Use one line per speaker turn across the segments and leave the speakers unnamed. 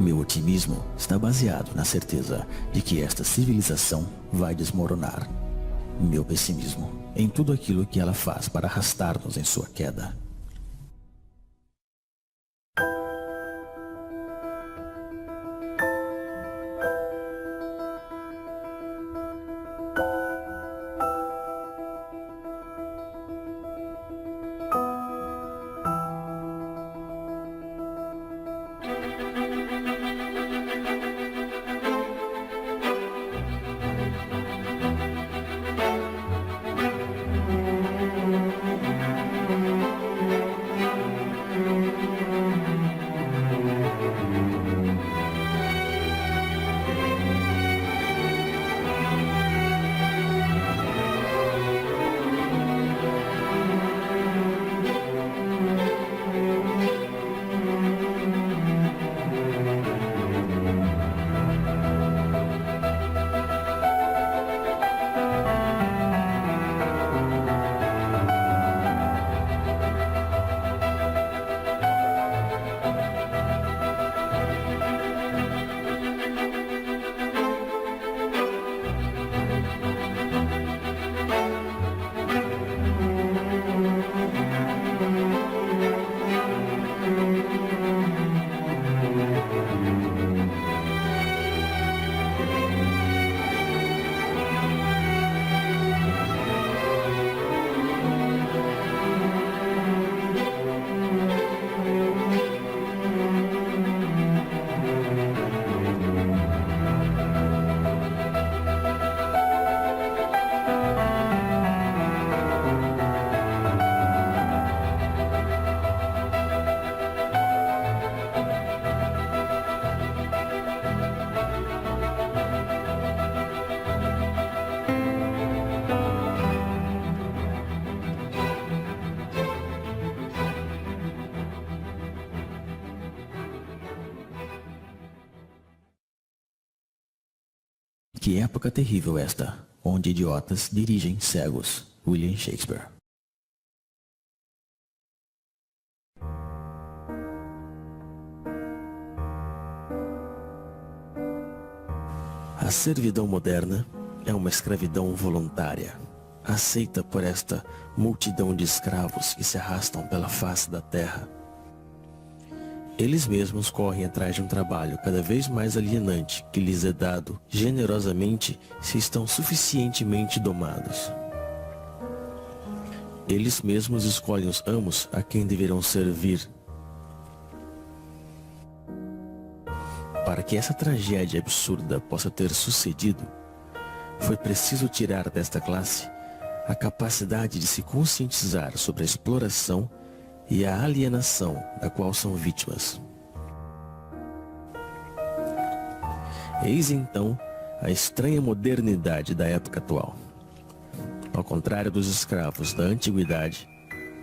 Meu otimismo está baseado na certeza de que esta civilização vai desmoronar. Meu pessimismo em tudo aquilo que ela faz para arrastar-nos em sua queda. Que época terrível esta, onde idiotas dirigem cegos. William Shakespeare. A servidão moderna é uma escravidão voluntária, aceita por esta multidão de escravos que se arrastam pela face da terra. Eles mesmos correm atrás de um trabalho cada vez mais alienante que lhes é dado generosamente se estão suficientemente domados. Eles mesmos escolhem os amos a quem deverão servir. Para que essa tragédia absurda possa ter sucedido, foi preciso tirar desta classe a capacidade de se conscientizar sobre a exploração e a alienação da qual são vítimas. Eis então a estranha modernidade da época atual. Ao contrário dos escravos da antiguidade,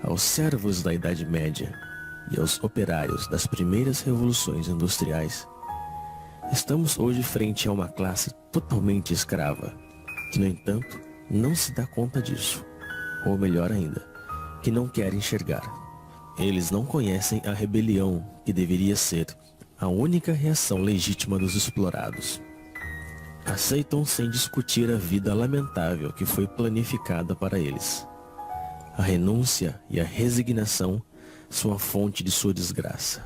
aos servos da Idade Média e aos operários das primeiras revoluções industriais, estamos hoje frente a uma classe totalmente escrava, que no entanto não se dá conta disso, ou melhor ainda, que não quer enxergar. Eles não conhecem a rebelião que deveria ser a única reação legítima dos explorados. Aceitam sem discutir a vida lamentável que foi planificada para eles. A renúncia e a resignação são a fonte de sua desgraça.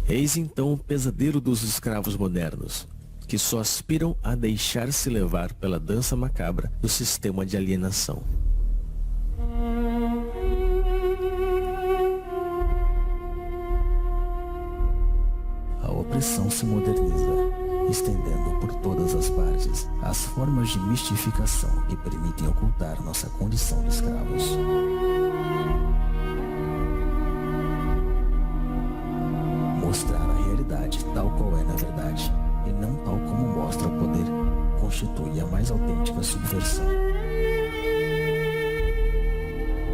Eis então o pesadelo dos escravos modernos, que só aspiram a deixar-se levar pela dança macabra do sistema de alienação. A opressão se moderniza, estendendo por todas as partes as formas de mistificação que permitem ocultar nossa condição de escravos. Mostrar a realidade tal qual é na verdade, e não tal como mostra o poder, constitui a mais autêntica subversão.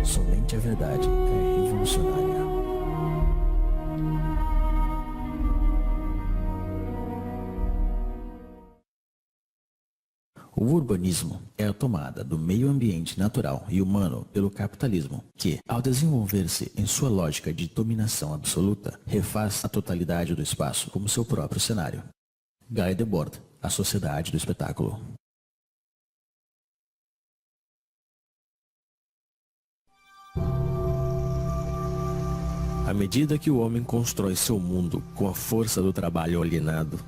Somente a verdade é revolucionária.
O urbanismo é a tomada do meio ambiente natural e humano pelo capitalismo, que, ao desenvolver-se em sua lógica de dominação absoluta, refaz a totalidade do espaço como seu próprio cenário. Guy Debord, A Sociedade do Espetáculo.
À medida que o homem constrói seu mundo com a força do trabalho alienado,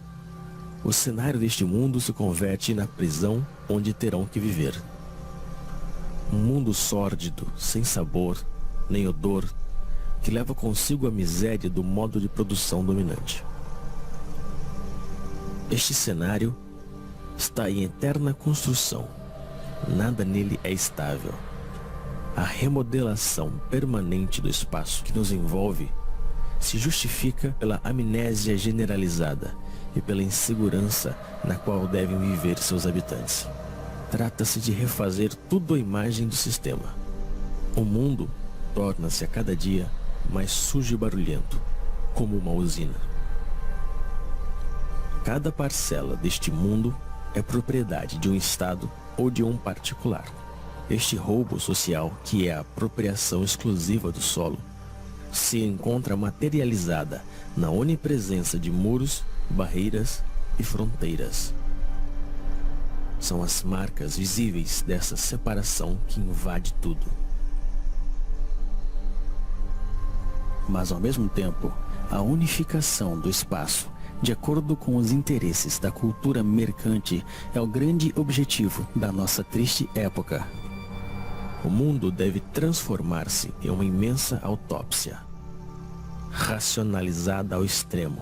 o cenário deste mundo se converte na prisão onde terão que viver. Um mundo sórdido, sem sabor, nem odor, que leva consigo a miséria do modo de produção dominante. Este cenário está em eterna construção. Nada nele é estável. A remodelação permanente do espaço que nos envolve se justifica pela amnésia generalizada e pela insegurança na qual devem viver seus habitantes. Trata-se de refazer tudo à imagem do sistema. O mundo torna-se a cada dia mais sujo e barulhento, como uma usina. Cada parcela deste mundo é propriedade de um Estado ou de um particular. Este roubo social, que é a apropriação exclusiva do solo, se encontra materializada na onipresença de muros, barreiras e fronteiras. São as marcas visíveis dessa separação que invade tudo.
Mas ao mesmo tempo, a unificação do espaço, de acordo com os interesses da cultura mercante, é o grande objetivo da nossa triste época.
O mundo deve transformar-se em uma imensa autópsia, racionalizada ao extremo,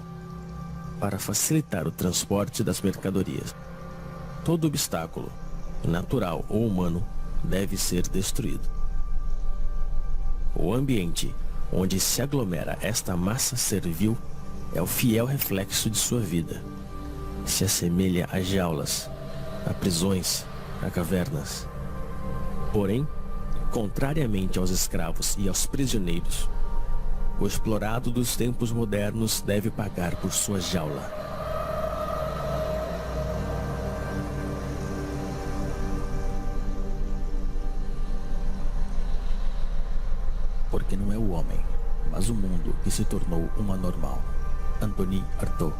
para facilitar o transporte das mercadorias. Todo obstáculo, natural ou humano, deve ser destruído. O ambiente onde se aglomera esta massa servil é o fiel reflexo de sua vida. Se assemelha a jaulas, a prisões, a cavernas. Porém, contrariamente aos escravos e aos prisioneiros, o explorado dos tempos modernos deve pagar por sua jaula.
Porque não é o homem, mas o mundo que se tornou uma normal. Anthony Artaud.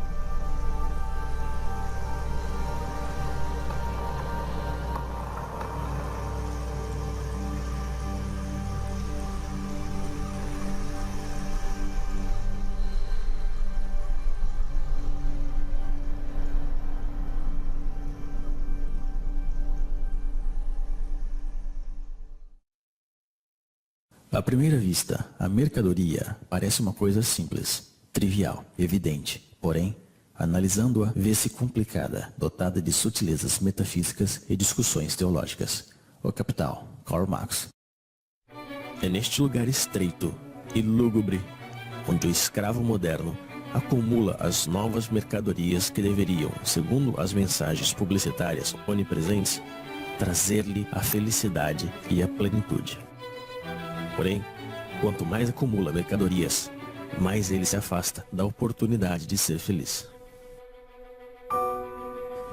À primeira vista, a mercadoria parece uma coisa simples, trivial, evidente. Porém, analisando-a, vê-se complicada, dotada de sutilezas metafísicas e discussões teológicas. O Capital, Karl Marx.
É neste lugar estreito e lúgubre, onde o escravo moderno acumula as novas mercadorias que deveriam, segundo as mensagens publicitárias onipresentes, trazer-lhe a felicidade e a plenitude. Porém, quanto mais acumula mercadorias, mais ele se afasta da oportunidade de ser feliz.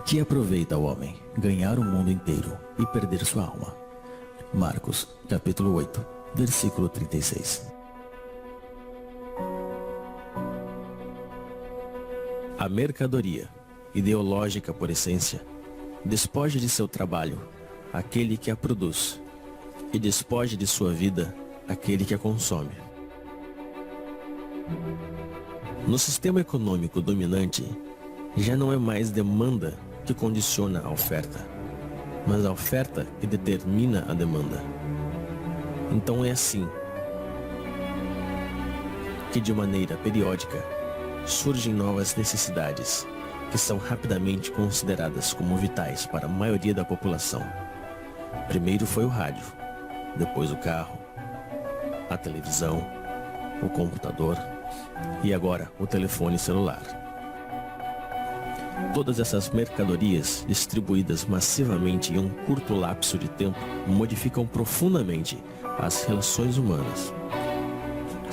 Que aproveita ao homem ganhar o mundo inteiro e perder sua alma? Marcos, capítulo 8, versículo 36.
A mercadoria, ideológica por essência, despoja de seu trabalho aquele que a produz e despoja de sua vida aquele que a consome. No sistema econômico dominante, já não é mais demanda que condiciona a oferta, mas a oferta que determina a demanda. Então é assim que, de maneira periódica, surgem novas necessidades que são rapidamente consideradas como vitais para a maioria da população. Primeiro foi o rádio, depois o carro, a televisão, o computador e agora o telefone celular. Todas essas mercadorias, distribuídas massivamente em um curto lapso de tempo, modificam profundamente as relações humanas.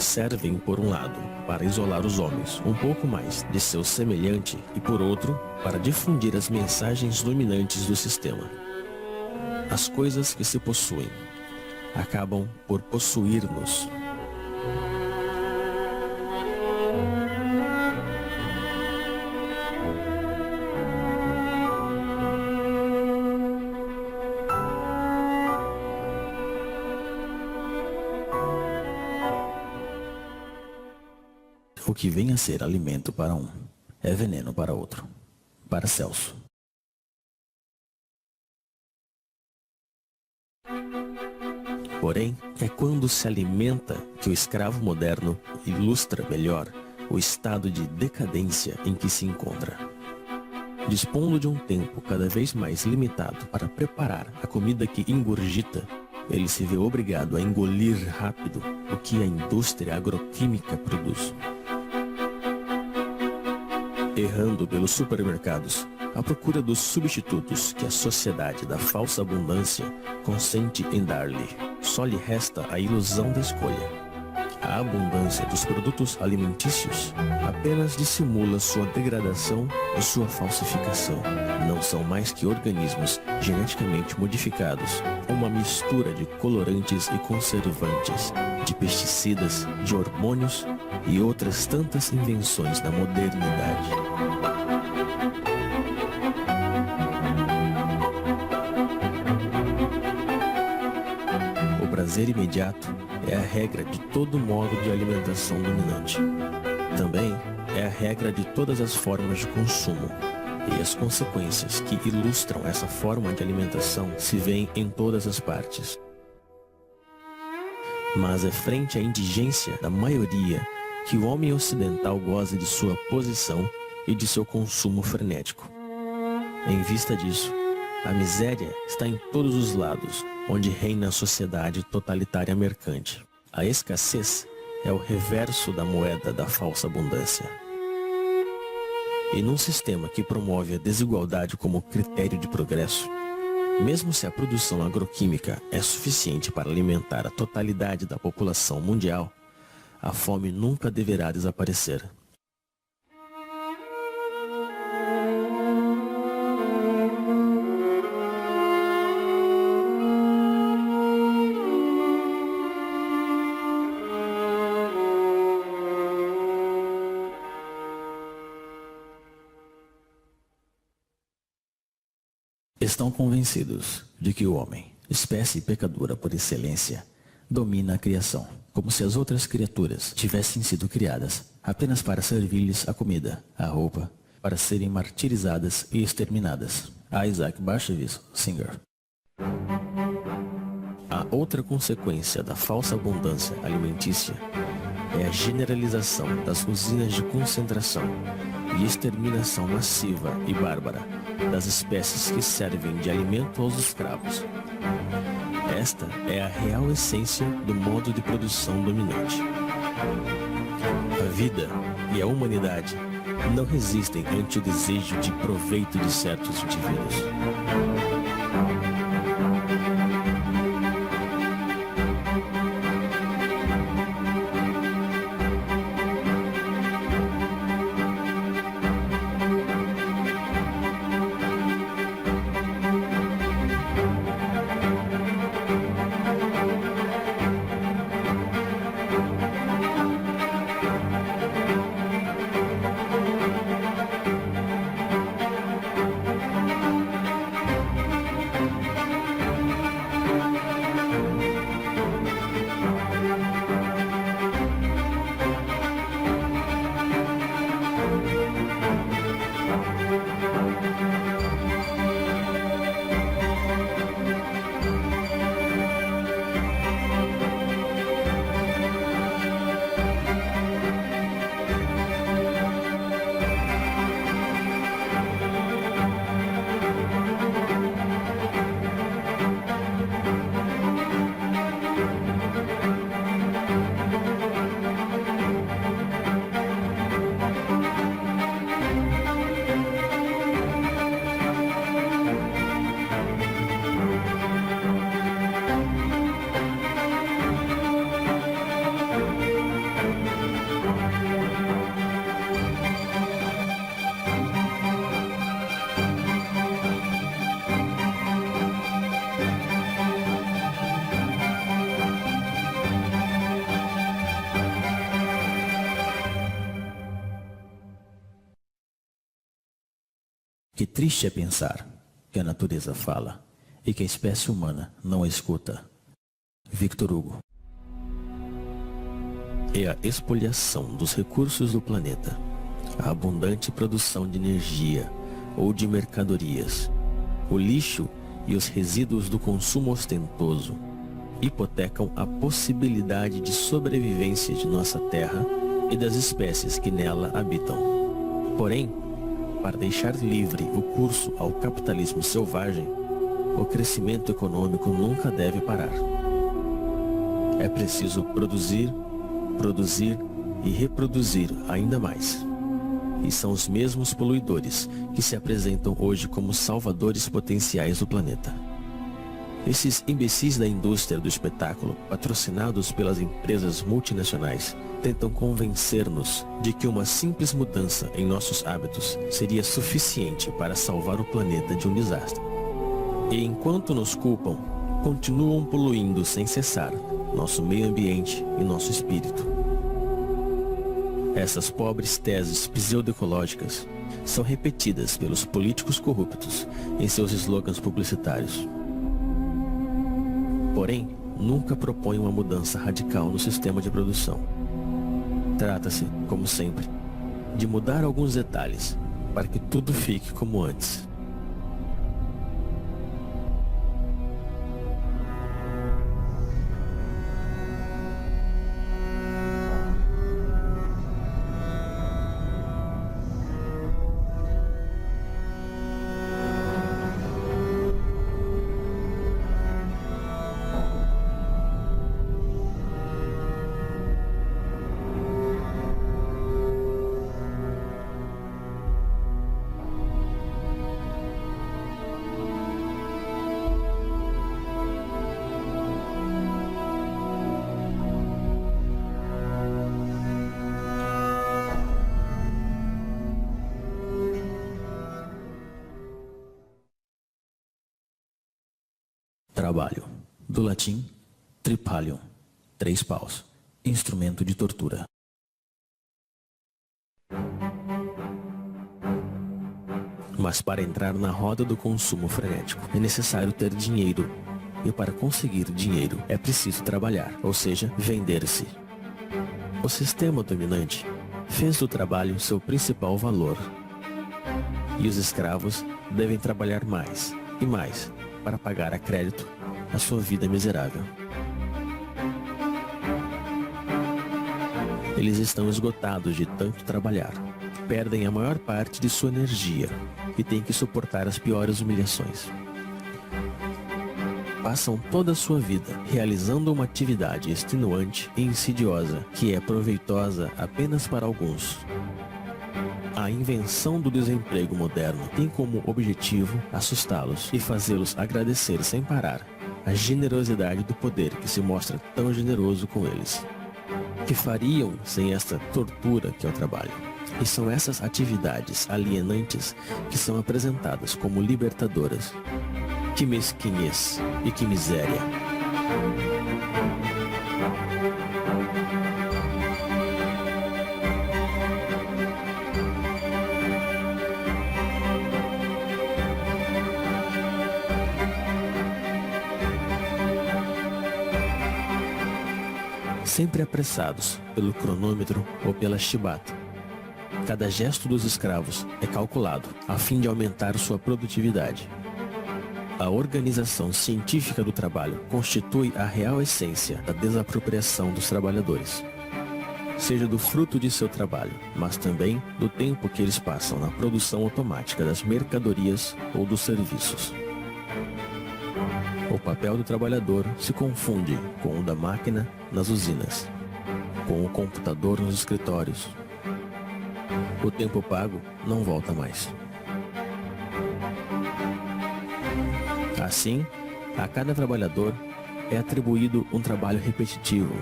servem, por um lado, para isolar os homens um pouco mais de seu semelhante e, por outro, para difundir as mensagens dominantes do sistema. As coisas que se possuem acabam por possuir-nos.
O que vem a ser alimento para um, é veneno para outro. Para Celso.
Porém, é quando se alimenta que o escravo moderno ilustra melhor o estado de decadência em que se encontra. Dispondo de um tempo cada vez mais limitado para preparar a comida que ingurgita, ele se vê obrigado a engolir rápido o que a indústria agroquímica produz. Errando pelos supermercados, à procura dos substitutos que a sociedade da falsa abundância consente em dar-lhe, só lhe resta a ilusão da escolha. A abundância dos produtos alimentícios apenas dissimula sua degradação e sua falsificação. Não são mais que organismos geneticamente modificados, uma mistura de colorantes e conservantes, de pesticidas, de hormônios e outras tantas invenções da modernidade. O prazer imediato é a regra de todo modo de alimentação dominante. Também é a regra de todas as formas de consumo. E as consequências que ilustram essa forma de alimentação se veem em todas as partes. Mas é frente à indigência da maioria que o homem ocidental goza de sua posição e de seu consumo frenético. Em vista disso, a miséria está em todos os lados, onde reina a sociedade totalitária mercante. A escassez é o reverso da moeda da falsa abundância. E num sistema que promove a desigualdade como critério de progresso, mesmo se a produção agroquímica é suficiente para alimentar a totalidade da população mundial, a fome nunca deverá desaparecer.
Estão convencidos de que o homem, espécie pecadora por excelência, domina a criação, como se as outras criaturas tivessem sido criadas apenas para servir-lhes a comida, a roupa, para serem martirizadas e exterminadas. Isaac Bashevis Singer.
A outra consequência da falsa abundância alimentícia é a generalização das usinas de concentração e exterminação massiva e bárbara das espécies que servem de alimento aos escravos. Esta é a real essência do modo de produção dominante. A vida e a humanidade não resistem ante o desejo de proveito de certos indivíduos.
Que triste é pensar que a natureza fala e que a espécie humana não a escuta. Victor Hugo.
É a expoliação dos recursos do planeta, a abundante produção de energia ou de mercadorias, o lixo e os resíduos do consumo ostentoso hipotecam a possibilidade de sobrevivência de nossa Terra e das espécies que nela habitam. Porém, para deixar livre o curso ao capitalismo selvagem, o crescimento econômico nunca deve parar. É preciso produzir, produzir e reproduzir ainda mais. E são os mesmos poluidores que se apresentam hoje como salvadores potenciais do planeta. Esses imbecis da indústria do espetáculo, patrocinados pelas empresas multinacionais, tentam convencer-nos de que uma simples mudança em nossos hábitos seria suficiente para salvar o planeta de um desastre. E enquanto nos culpam, continuam poluindo sem cessar nosso meio ambiente e nosso espírito. Essas pobres teses pseudoecológicas são repetidas pelos políticos corruptos em seus slogans publicitários. Porém, nunca propõem uma mudança radical no sistema de produção. Trata-se, como sempre, de mudar alguns detalhes para que tudo fique como antes.
Trabalho. Do latim, tripalium, 3 paus, instrumento de tortura.
Mas para entrar na roda do consumo frenético, é necessário ter dinheiro. E para conseguir dinheiro, é preciso trabalhar, ou seja, vender-se. O sistema dominante fez do trabalho seu principal valor. E os escravos devem trabalhar mais e mais para pagar a crédito a sua vida miserável. Eles estão esgotados de tanto trabalhar, perdem a maior parte de sua energia e têm que suportar as piores humilhações. Passam toda a sua vida realizando uma atividade extenuante e insidiosa que é proveitosa apenas para alguns. A invenção do desemprego moderno tem como objetivo assustá-los e fazê-los agradecer sem parar a generosidade do poder que se mostra tão generoso com eles. Que fariam sem esta tortura que é o trabalho? E são essas atividades alienantes que são apresentadas como libertadoras. Que mesquinhez e que miséria! Sempre apressados pelo cronômetro ou pela chibata. Cada gesto dos escravos é calculado a fim de aumentar sua produtividade. A organização científica do trabalho constitui a real essência da desapropriação dos trabalhadores, seja do fruto de seu trabalho, mas também do tempo que eles passam na produção automática das mercadorias ou dos serviços. O papel do trabalhador se confunde com o da máquina nas usinas, com o computador nos escritórios. O tempo pago não volta mais. Assim, a cada trabalhador é atribuído um trabalho repetitivo,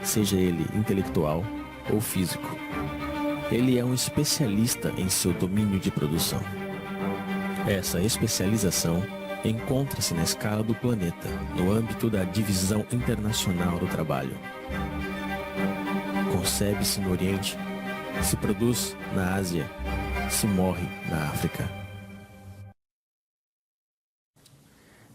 seja ele intelectual ou físico. Ele é um especialista em seu domínio de produção. Essa especialização encontra-se na escala do planeta, no âmbito da divisão internacional do trabalho. Concebe-se no Oriente, se produz na Ásia, se morre na África.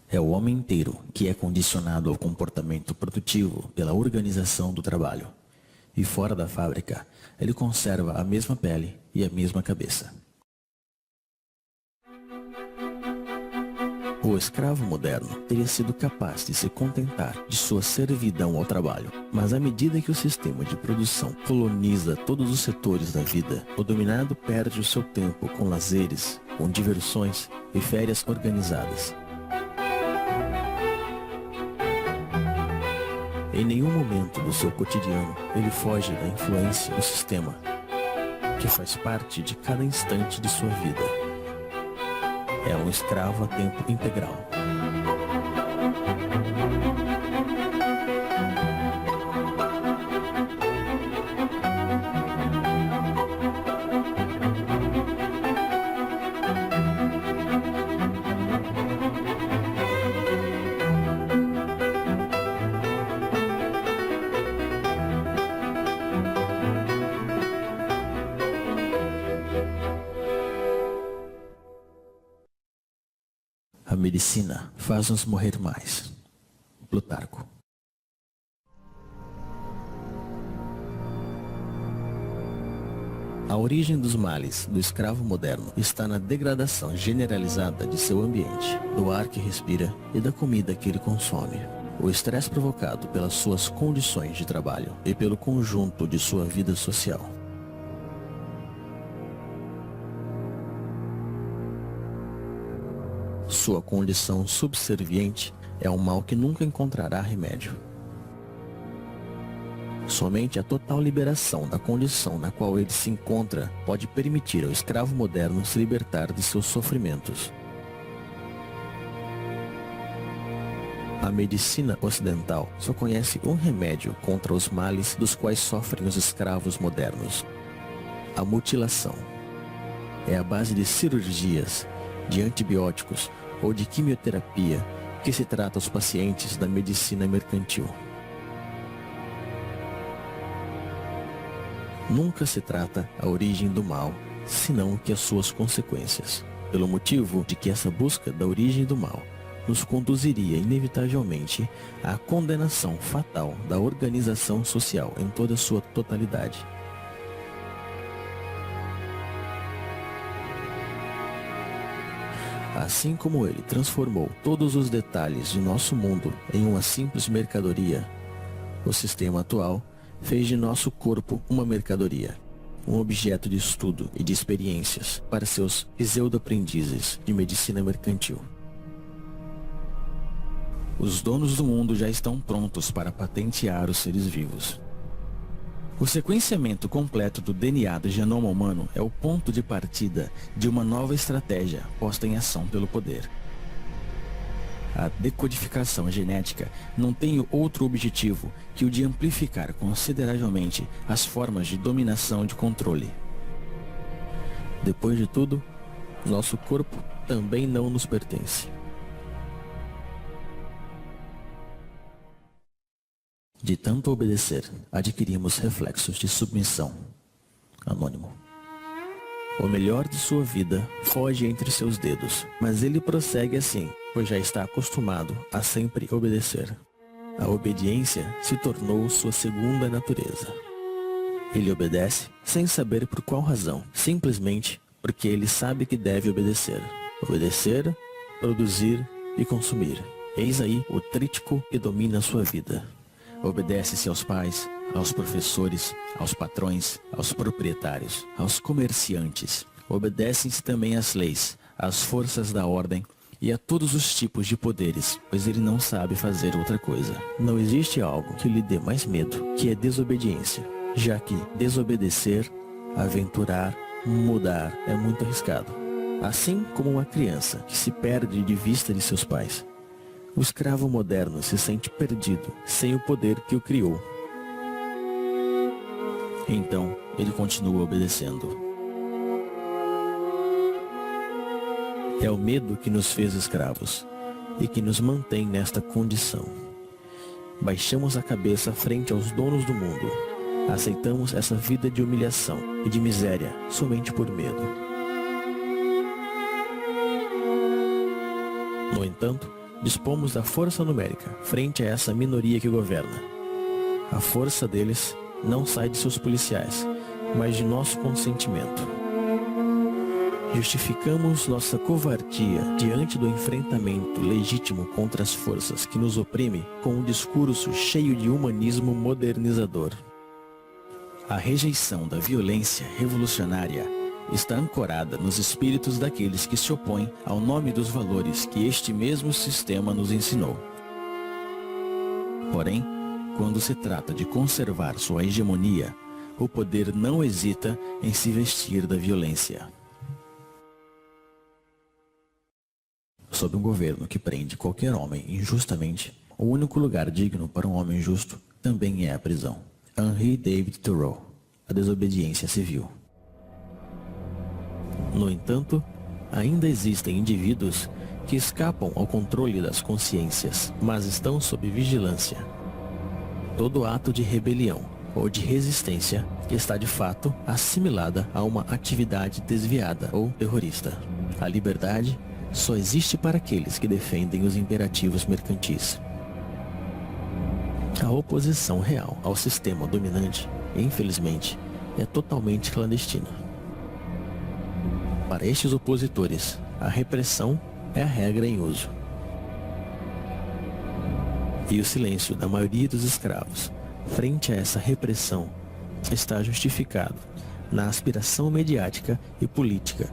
É o homem inteiro que é condicionado ao comportamento produtivo pela organização do trabalho. E fora da fábrica, ele conserva a mesma pele e a mesma cabeça. O escravo moderno teria sido capaz de se contentar de sua servidão ao trabalho, mas à medida que o sistema de produção coloniza todos os setores da vida, o dominado perde o seu tempo com lazeres, com diversões e férias organizadas. Em nenhum momento do seu cotidiano ele foge da influência do sistema, que faz parte de cada instante de sua vida. É um escravo a tempo integral. A medicina faz-nos morrer mais. Plutarco. A origem dos males do escravo moderno está na degradação generalizada de seu ambiente, do ar que respira e da comida que ele consome. O estresse provocado pelas suas condições de trabalho e pelo conjunto de sua vida social. Sua condição subserviente é um mal que nunca encontrará remédio. Somente a total liberação da condição na qual ele se encontra pode permitir ao escravo moderno se libertar de seus sofrimentos. A medicina ocidental só conhece um remédio contra os males dos quais sofrem os escravos modernos: a mutilação. É a base de cirurgias, de antibióticos ou de quimioterapia que se trata aos pacientes da medicina mercantil. Nunca se trata a origem do mal, senão que as suas consequências, pelo motivo de que essa busca da origem do mal nos conduziria inevitavelmente à condenação fatal da organização social em toda a sua totalidade. Assim como ele transformou todos os detalhes de nosso mundo em uma simples mercadoria, o sistema atual fez de nosso corpo uma mercadoria, um objeto de estudo e de experiências para seus pseudo-aprendizes de medicina mercantil. Os donos do mundo já estão prontos para patentear os seres vivos. O sequenciamento completo do DNA do genoma humano é o ponto de partida de uma nova estratégia posta em ação pelo poder. A decodificação genética não tem outro objetivo que o de amplificar consideravelmente as formas de dominação e de controle. Depois de tudo, nosso corpo também não nos pertence. De tanto obedecer, adquirimos reflexos de submissão. Anônimo. O melhor de sua vida foge entre seus dedos, mas ele prossegue assim, pois já está acostumado a sempre obedecer. A obediência se tornou sua segunda natureza. Ele obedece sem saber por qual razão, simplesmente porque ele sabe que deve obedecer. Obedecer, produzir e consumir. Eis aí o trítico que domina sua vida. Obedece-se aos pais, aos professores, aos patrões, aos proprietários, aos comerciantes. Obedecem-se também às leis, às forças da ordem e a todos os tipos de poderes, pois ele não sabe fazer outra coisa. Não existe algo que lhe dê mais medo que a desobediência, já que desobedecer, aventurar, mudar é muito arriscado. Assim como uma criança que se perde de vista de seus pais. O escravo moderno se sente perdido, sem o poder que o criou. Então, ele continua obedecendo. É o medo que nos fez escravos e que nos mantém nesta condição. Baixamos a cabeça frente aos donos do mundo. Aceitamos essa vida de humilhação e de miséria somente por medo. No entanto,
dispomos da força numérica frente a essa minoria que governa. A força deles não sai de seus policiais, mas de nosso consentimento. Justificamos nossa covardia diante do enfrentamento legítimo contra as forças que nos oprimem com um discurso cheio de humanismo modernizador. A rejeição da violência revolucionária está ancorada nos espíritos daqueles que se opõem ao nome dos valores que este mesmo sistema nos ensinou. Porém, quando se trata de conservar sua hegemonia, o poder não hesita em se vestir da violência. Sob um governo que prende qualquer homem injustamente, o único lugar digno para um homem justo também é a prisão. Henry David Thoreau, A Desobediência Civil. No entanto, ainda existem indivíduos que escapam ao controle das consciências, mas estão sob vigilância. Todo ato de rebelião ou de resistência está de fato assimilada a uma atividade desviada ou terrorista. A liberdade só existe para aqueles que defendem os imperativos mercantis. A oposição real ao sistema dominante, infelizmente, é totalmente clandestina. Para estes opositores, a repressão é a regra em uso. E o silêncio da maioria dos escravos frente a essa repressão está justificado na aspiração mediática e política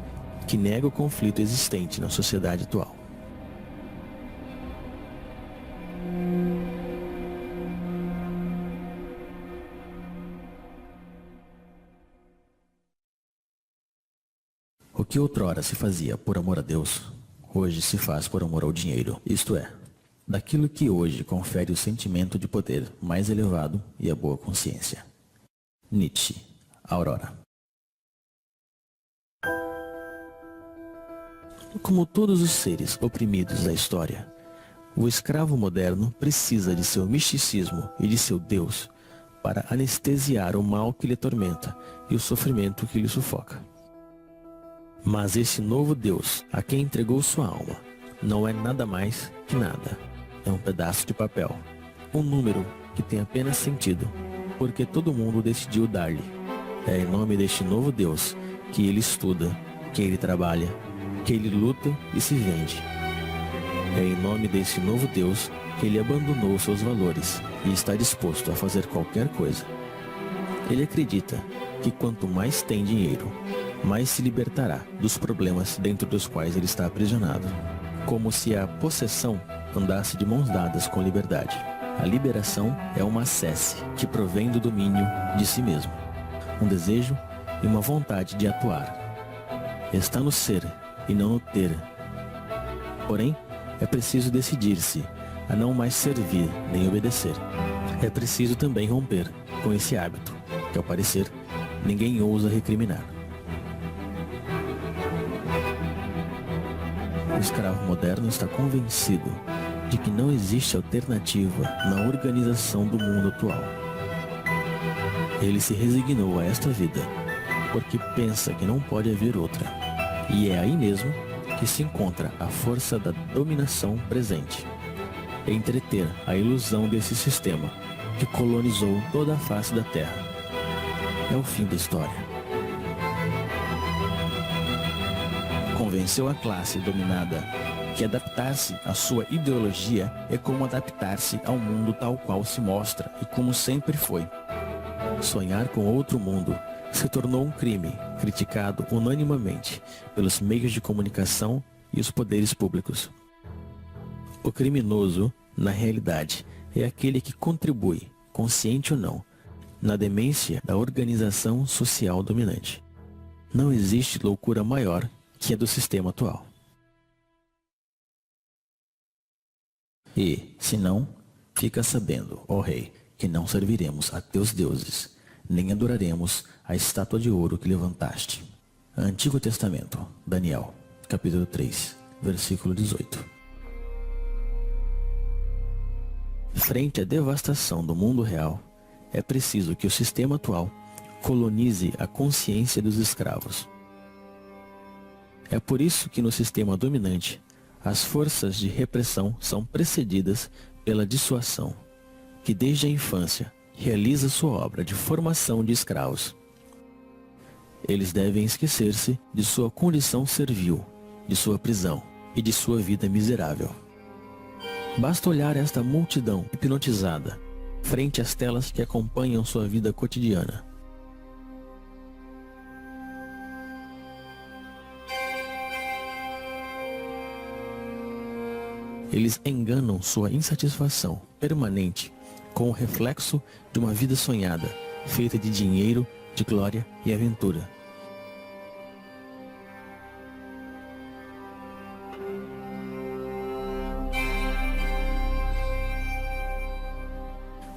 que nega o conflito existente na sociedade atual. O que outrora se fazia por amor a Deus, hoje se faz por amor ao dinheiro, isto é, daquilo que hoje confere o sentimento de poder mais elevado e a boa consciência. Nietzsche, Aurora. Como todos os seres oprimidos da história, o escravo moderno precisa de seu misticismo e de seu Deus para anestesiar o mal que lhe atormenta e o sofrimento que lhe sufoca. Mas esse novo Deus, a quem entregou sua alma, não é nada mais que nada. É um pedaço de papel, um número que tem apenas sentido, porque todo mundo decidiu dar-lhe. É em nome deste novo Deus que ele estuda, que ele trabalha, que ele luta e se vende. É em nome desse novo Deus que ele abandonou seus valores e está disposto a fazer qualquer coisa. Ele acredita que quanto mais tem dinheiro, mais se libertará dos problemas dentro dos quais ele está aprisionado. Como se a possessão andasse de mãos dadas com liberdade. A liberação é uma sesse que provém do domínio de si mesmo, um desejo e uma vontade de atuar. Está no ser e não no ter. Porém, é preciso decidir-se a não mais servir nem obedecer. É preciso também romper com esse hábito, que ao parecer ninguém ousa recriminar. O escravo moderno está convencido de que não existe alternativa na organização do mundo atual. Ele se resignou a esta vida porque pensa que não pode haver outra. E é aí mesmo que se encontra a força da dominação presente. Entreter a ilusão desse sistema que colonizou toda a face da Terra. É o fim da história. Convenceu a classe dominada que adaptar-se à sua ideologia é como adaptar-se ao mundo tal qual se mostra e como sempre foi. Sonhar com outro mundo se tornou um crime, criticado unanimemente pelos meios de comunicação e os poderes públicos. O criminoso, na realidade, é aquele que contribui, consciente ou não, na demência da organização social dominante. Não existe loucura maior que a do sistema atual. E, se não, fica sabendo, ó rei, que não serviremos a teus deuses, nem adoraremos a estátua de ouro que levantaste. Antigo Testamento, Daniel, capítulo 3, versículo 18. Frente à devastação do mundo real, é preciso que o sistema atual colonize a consciência dos escravos. É por isso que no sistema dominante, As forças de repressão são precedidas pela dissuasão, que desde a infância realiza sua obra de formação de escravos. Eles devem esquecer-se de sua condição servil, de sua prisão e de sua vida miserável. Basta olhar esta multidão hipnotizada frente às telas que acompanham sua vida cotidiana. Eles enganam sua insatisfação permanente com o reflexo de uma vida sonhada, feita de dinheiro, de glória e aventura.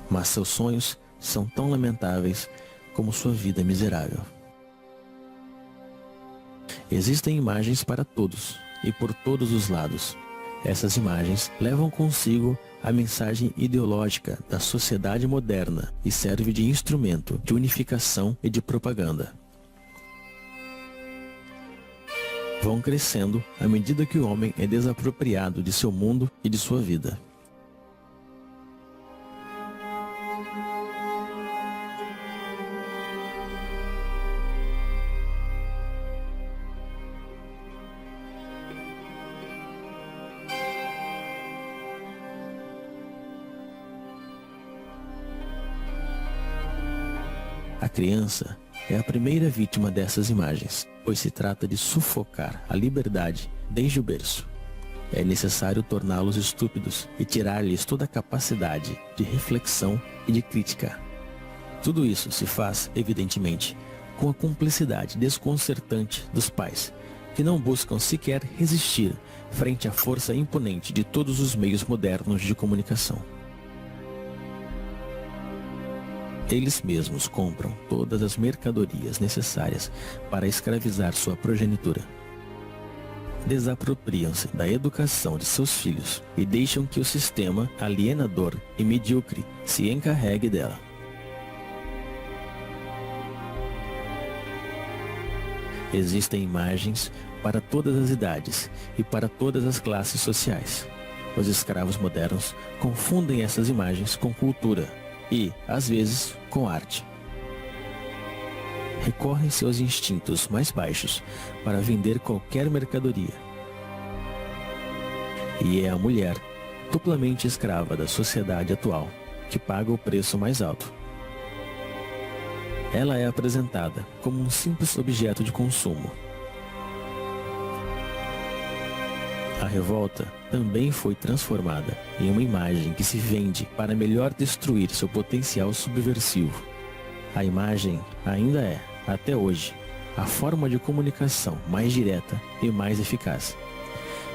Mas seus sonhos são tão lamentáveis como sua vida miserável. Existem imagens para todos e por todos os lados. Essas imagens levam consigo a mensagem ideológica da sociedade moderna e serve de instrumento de unificação e de propaganda. Vão crescendo à medida que o homem é desapropriado de seu mundo e de sua vida. A criança é a primeira vítima dessas imagens, pois se trata de sufocar a liberdade desde o berço. É necessário torná-los estúpidos e tirar-lhes toda a capacidade de reflexão e de crítica. Tudo isso se faz, evidentemente, com a cumplicidade desconcertante dos pais, que não buscam sequer resistir frente à força imponente de todos os meios modernos de comunicação. Eles mesmos compram todas as mercadorias necessárias para escravizar sua progenitura. Desapropriam-se da educação de seus filhos e deixam que o sistema alienador e medíocre se encarregue dela. Existem imagens para todas as idades e para todas as classes sociais. Os escravos modernos confundem essas imagens com cultura e, às vezes, com arte. Recorrem seus instintos mais baixos para vender qualquer mercadoria. E é a mulher, duplamente escrava da sociedade atual, que paga o preço mais alto. Ela é apresentada como um simples objeto de consumo. A revolta também foi transformada em uma imagem que se vende para melhor destruir seu potencial subversivo. A imagem ainda é, até hoje, a forma de comunicação mais direta e mais eficaz.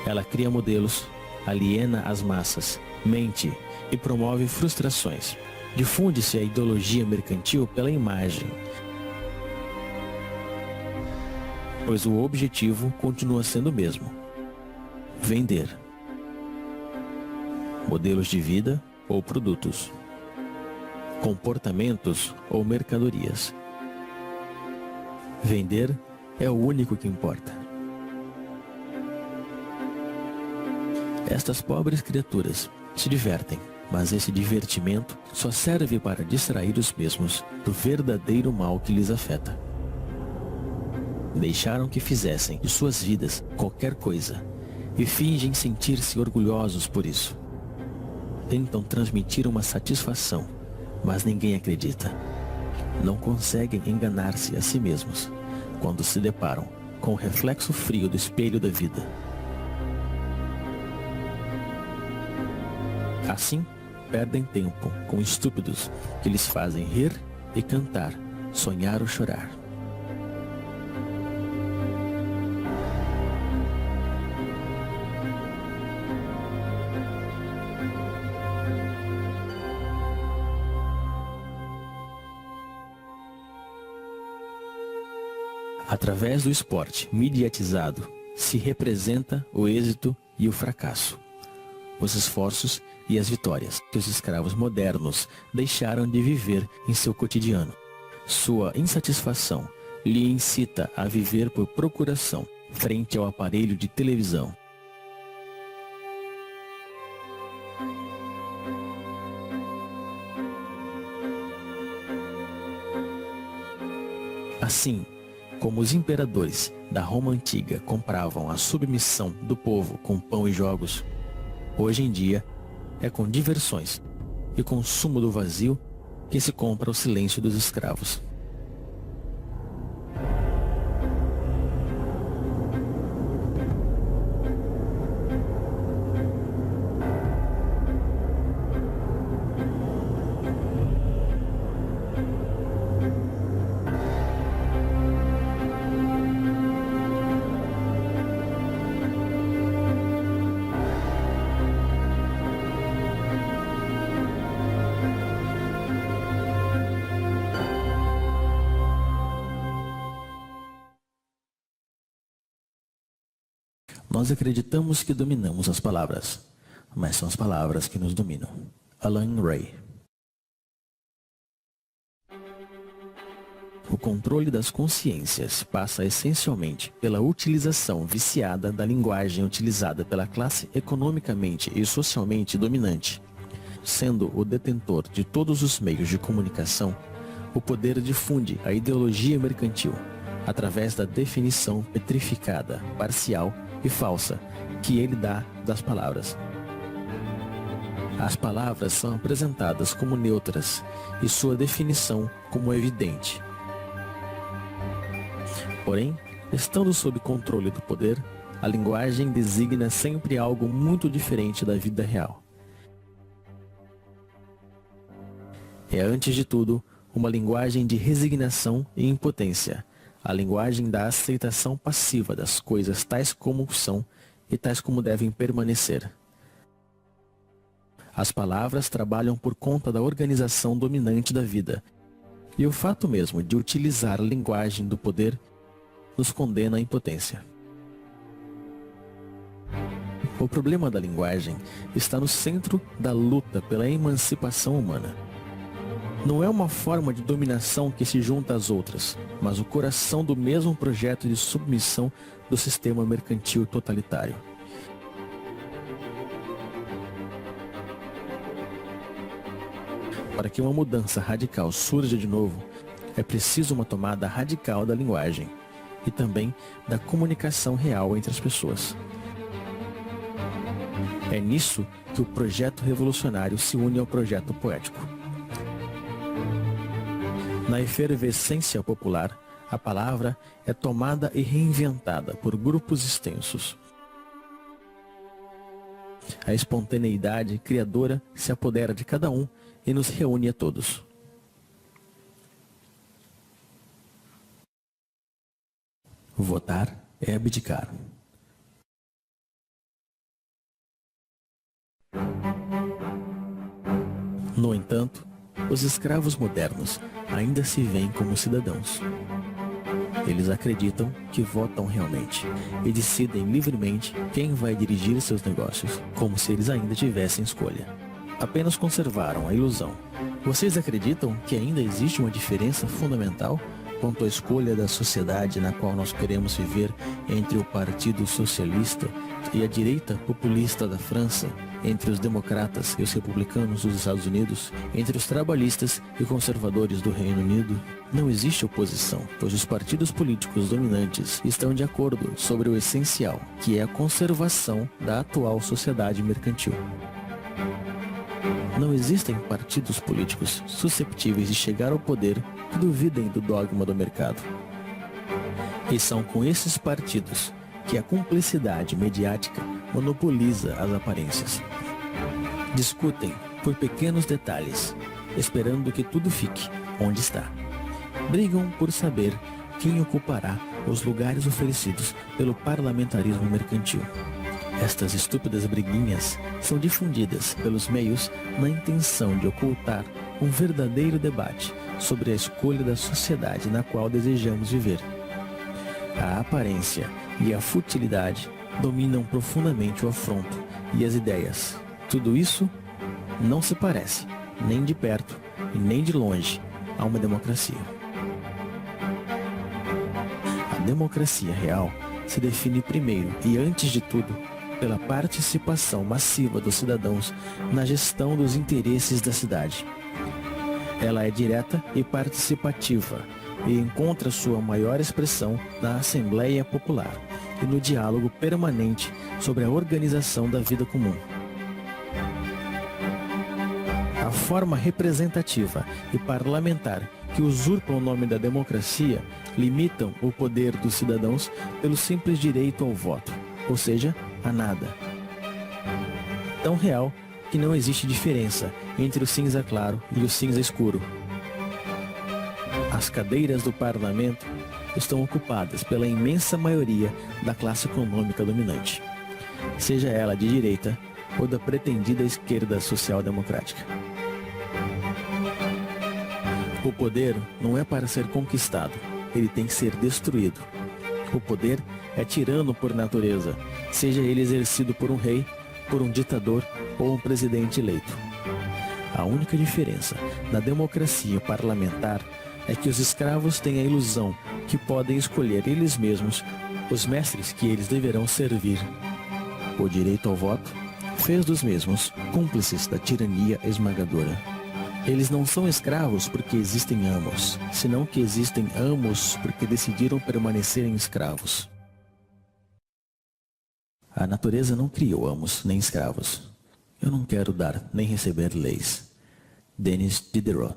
Ela cria modelos, aliena as massas, mente e promove frustrações. Difunde-se a ideologia mercantil pela imagem, pois o objetivo continua sendo o mesmo: vender. Modelos de vida ou produtos. Comportamentos ou mercadorias. Vender é o único que importa. Estas pobres criaturas se divertem, mas esse divertimento só serve para distrair os mesmos do verdadeiro mal que lhes afeta. Deixaram que fizessem de suas vidas qualquer coisa e fingem sentir-se orgulhosos por isso. Tentam transmitir uma satisfação, mas ninguém acredita. Não conseguem enganar-se a si mesmos quando se deparam com o reflexo frio do espelho da vida. Assim, perdem tempo com estúpidos que lhes fazem rir e cantar, sonhar ou chorar. Através do esporte mediatizado, se representa o êxito e o fracasso, os esforços e as vitórias que os escravos modernos deixaram de viver em seu cotidiano. Sua insatisfação lhe incita a viver por procuração frente ao aparelho de televisão.
Assim, como os imperadores da Roma antiga compravam a submissão do povo com pão e jogos, hoje em dia é com diversões e consumo do vazio que se compra o silêncio dos escravos. Nós acreditamos que dominamos as palavras, mas são as palavras que nos dominam. Alan Ray. O controle das consciências passa essencialmente pela utilização viciada da linguagem utilizada pela classe economicamente e socialmente dominante. Sendo o detentor de todos os meios de comunicação, o poder difunde a ideologia mercantil através da definição petrificada, parcial e falsa que ele dá das palavras. As palavras são apresentadas como neutras e sua definição como evidente. Porém, estando sob controle do poder, a linguagem designa sempre algo muito diferente da vida real. É, antes de tudo, uma linguagem de resignação e impotência, a linguagem da aceitação passiva das coisas tais como são e tais como devem permanecer. As palavras trabalham por conta da organização dominante da vida, e o fato mesmo de utilizar a linguagem do poder nos condena à impotência. O problema da linguagem está no centro da luta pela emancipação humana. Não é uma forma de dominação que se junta às outras, mas o coração do mesmo projeto de submissão do sistema mercantil totalitário. Para que uma mudança radical surja de novo, é preciso uma tomada radical da linguagem e também da comunicação real entre as pessoas. É nisso que o projeto revolucionário se une ao projeto poético. Na efervescência popular, a palavra é tomada e reinventada por grupos extensos. A espontaneidade criadora se apodera de cada um e nos reúne a todos. Votar é abdicar. No entanto, os escravos modernos ainda se veem como cidadãos. Eles acreditam que votam realmente e decidem livremente quem vai dirigir seus negócios, como se eles ainda tivessem escolha. Apenas conservaram a ilusão. Vocês acreditam que ainda existe uma diferença fundamental quanto à escolha da sociedade na qual nós queremos viver entre o Partido Socialista e a direita populista da França, entre os democratas e os republicanos dos Estados Unidos, entre os trabalhistas e conservadores do Reino Unido? Não existe oposição, pois os partidos políticos dominantes estão de acordo sobre o essencial, que é a conservação da atual sociedade mercantil. Não existem partidos políticos susceptíveis de chegar ao poder que duvidem do dogma do mercado. E são com esses partidos que a cumplicidade mediática monopoliza as aparências. Discutem por pequenos detalhes, esperando que tudo fique onde está. Brigam por saber quem ocupará os lugares oferecidos pelo parlamentarismo mercantil. Estas estúpidas briguinhas são difundidas pelos meios na intenção de ocultar um verdadeiro debate sobre a escolha da sociedade na qual desejamos viver. A aparência e a futilidade dominam profundamente o afronto e as ideias. Tudo isso não se parece, nem de perto e nem de longe, a uma democracia. A democracia real se define primeiro e antes de tudo pela participação massiva dos cidadãos na gestão dos interesses da cidade. Ela é direta e participativa, e encontra sua maior expressão na Assembleia Popular e no diálogo permanente sobre a organização da vida comum. A forma representativa e parlamentar que usurpam o nome da democracia limitam o poder dos cidadãos pelo simples direito ao voto, ou seja, a nada. Tão real que não existe diferença entre o cinza claro e o cinza escuro. As cadeiras do parlamento estão ocupadas pela imensa maioria da classe econômica dominante, seja ela de direita ou da pretendida esquerda social-democrática. O poder não é para ser conquistado, ele tem que ser destruído. O poder é tirano por natureza, seja ele exercido por um rei, por um ditador ou um presidente eleito. A única diferença na democracia parlamentar é que os escravos têm a ilusão que podem escolher eles mesmos os mestres que eles deverão servir. O direito ao voto fez dos mesmos cúmplices da tirania esmagadora. Eles não são escravos porque existem amos, senão que existem amos porque decidiram permanecerem escravos. A natureza não criou amos nem escravos. Eu não quero dar nem receber leis. Denis Diderot.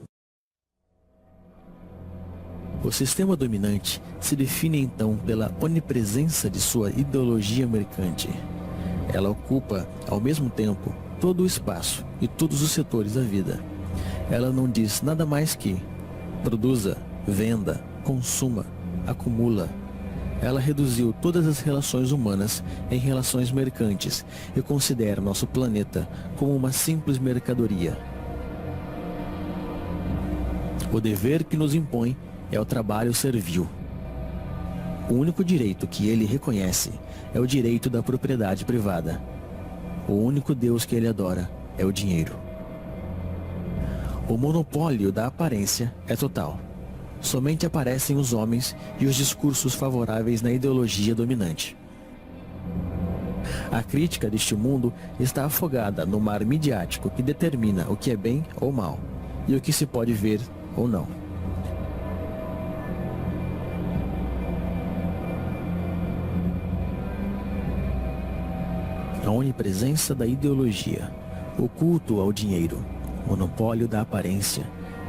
O sistema dominante se define então pela onipresença de sua ideologia mercante. Ela ocupa, ao mesmo tempo, todo o espaço e todos os setores da vida. Ela não diz nada mais que produza, venda, consuma, acumula. Ela reduziu todas as relações humanas em relações mercantes e considera nosso planeta como uma simples mercadoria. O dever que nos impõe é o trabalho servil. O único direito que ele reconhece é o direito da propriedade privada. O único Deus que ele adora é o dinheiro. O monopólio da aparência é total. Somente aparecem os homens e os discursos favoráveis na ideologia dominante. A crítica deste mundo está afogada no mar midiático que determina o que é bem ou mal, e o que se pode ver ou não. A onipresença da ideologia, o culto ao dinheiro, monopólio da aparência,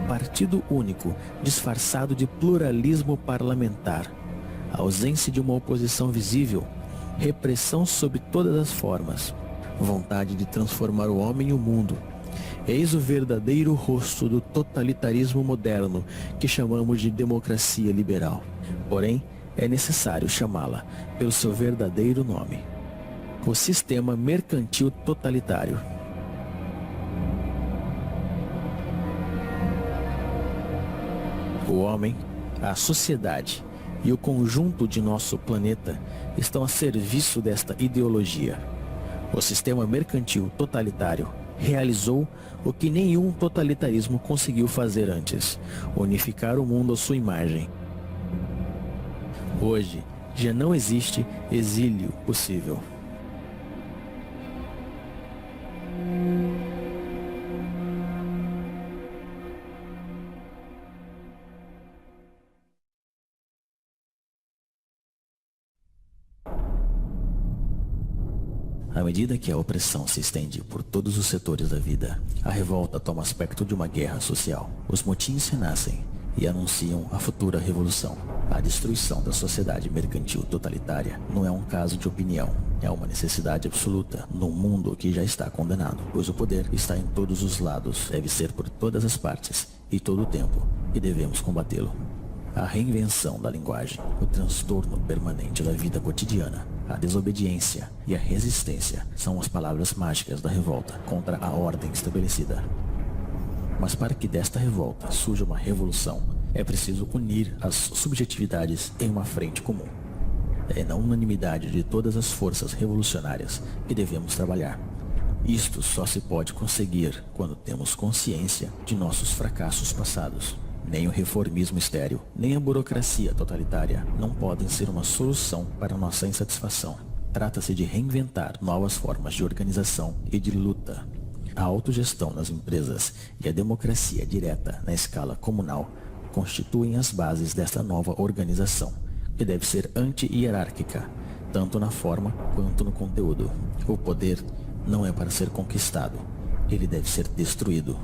partido único disfarçado de pluralismo parlamentar, ausência de uma oposição visível, repressão sob todas as formas, vontade de transformar o homem e o mundo. Eis o verdadeiro rosto do totalitarismo moderno que chamamos de democracia liberal. Porém, é necessário chamá-la pelo seu verdadeiro nome: o sistema mercantil totalitário. O homem, a sociedade e o conjunto de nosso planeta estão a serviço desta ideologia. O sistema mercantil totalitário realizou o que nenhum totalitarismo conseguiu fazer antes: unificar o mundo à sua imagem. Hoje, já não existe exílio possível. À medida que a opressão se estende por todos os setores da vida, a revolta toma aspecto de uma guerra social. Os motins renascem e anunciam a futura revolução. A destruição da sociedade mercantil totalitária não é um caso de opinião, é uma necessidade absoluta num mundo que já está condenado, pois o poder está em todos os lados, deve ser por todas as partes e todo o tempo, e devemos combatê-lo. A reinvenção da linguagem, o transtorno permanente da vida cotidiana, a desobediência e a resistência são as palavras mágicas da revolta contra a ordem estabelecida. Mas para que desta revolta surja uma revolução, é preciso unir as subjetividades em uma frente comum. É na unanimidade de todas as forças revolucionárias que devemos trabalhar. Isto só se pode conseguir quando temos consciência de nossos fracassos passados. Nem o reformismo estéril, nem a burocracia totalitária não podem ser uma solução para nossa insatisfação. Trata-se de reinventar novas formas de organização e de luta. A autogestão nas empresas e a democracia direta na escala comunal constituem as bases desta nova organização, que deve ser anti-hierárquica, tanto na forma quanto no conteúdo. O poder não é para ser conquistado, ele deve ser destruído.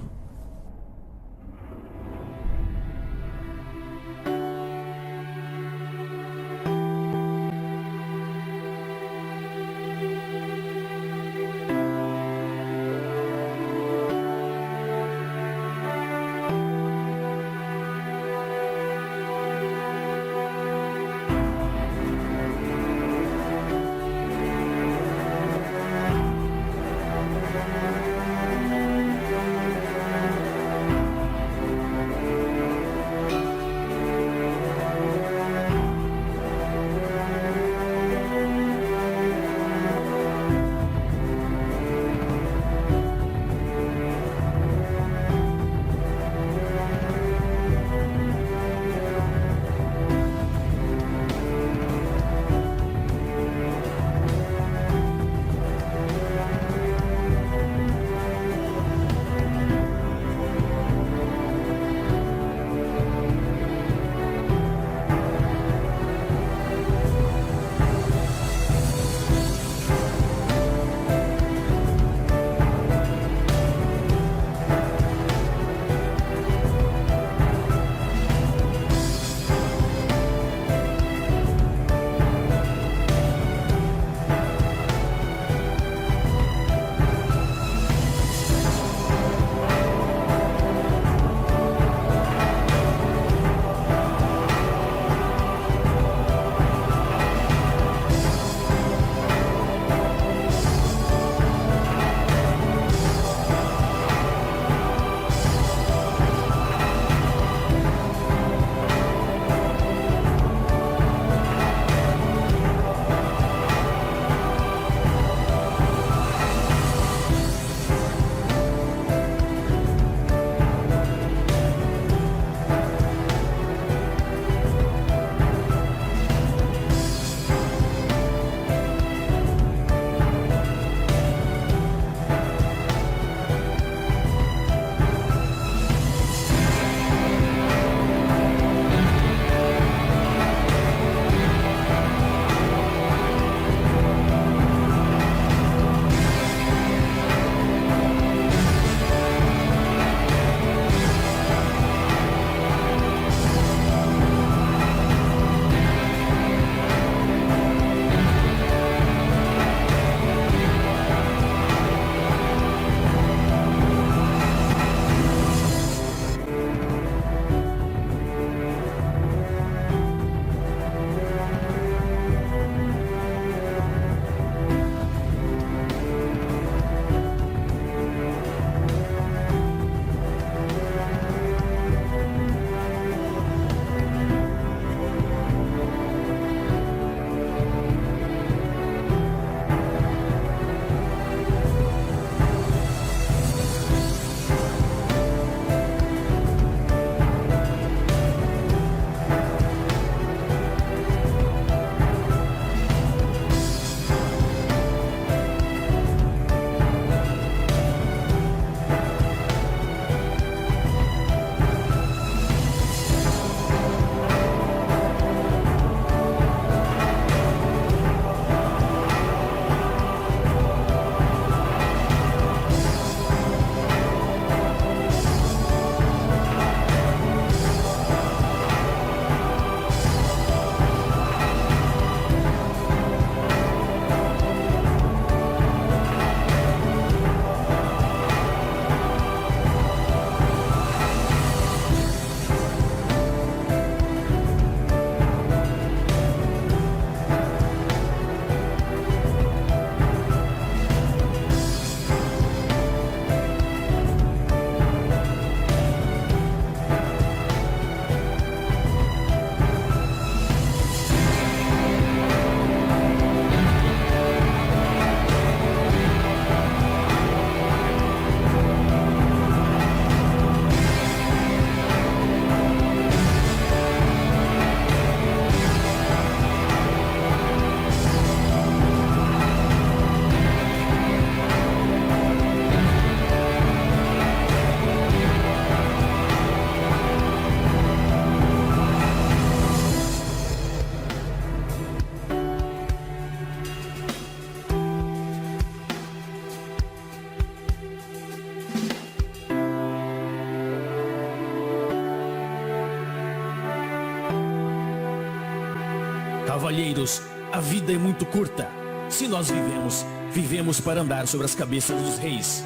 Cavalheiros, a vida é muito curta. Se nós vivemos, vivemos para andar sobre as cabeças dos reis.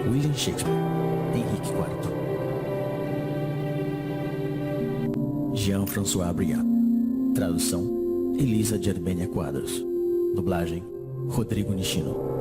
William Shakespeare, Henrique IV. Jean-François Briand. Tradução, Elisa de Armênia Quadros. Dublagem, Rodrigo Nishino.